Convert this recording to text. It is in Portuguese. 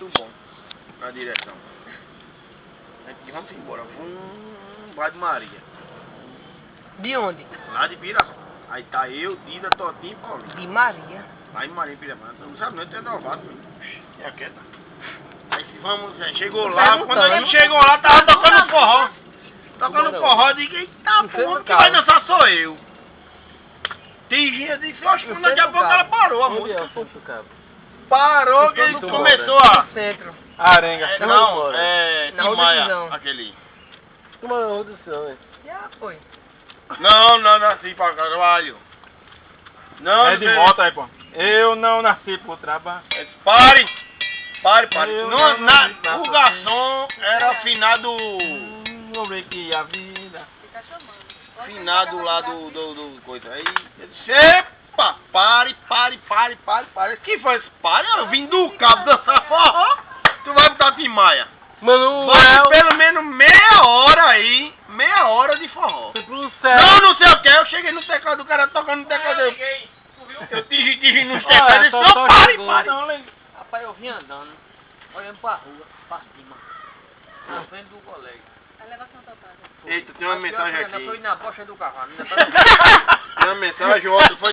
Muito bom na direção. Aqui vamos embora. Vai de Maria. De onde? Lá de Piração. Aí tá eu, Dida, Totinho e Paulinho. De Maria. Lá em Maria, Piração. Não sabe, não, tu é novato, meu. É quieta. Aí vamos, chegou lá. Quando a gente chegou lá, tava tocando forró. Tocando forró, eu digo, eita porra, quem vai dançar sou eu. Tiginha disse, oxe, daqui a pouco ela parou a música. Parou que ele começou a... Centro. Arenga. Não, Na Tim Rua Maia, do Visão. aquele. Uma do céu, velho. Já foi. Não, nasci pra Carvalho. Não, É de moto aí, pô. Eu não nasci pro trabalho. Pare. Eu No, não nasci o garçom era afinado. Vou ver que a vida. Afinado lá do coisa. Aí eu disse, epa, pare. Que foi esse pare? Eu vim do cabo dançar forró. Tu vai botar Tim Maia. Mano, Vai pelo menos meia hora aí. Meia hora de forró. foi pro céu. Não sei o que. Eu cheguei no teclado do cara tocando no teclado dele. Eu tive no teclado. Ele disse, não, pare. Rapaz, eu vim andando, olhando pra rua, pra cima, na frente do colega. Eita, tem uma mensagem aqui. Foi na bocha do cavalo, né? Tem uma mensagem, outra foi.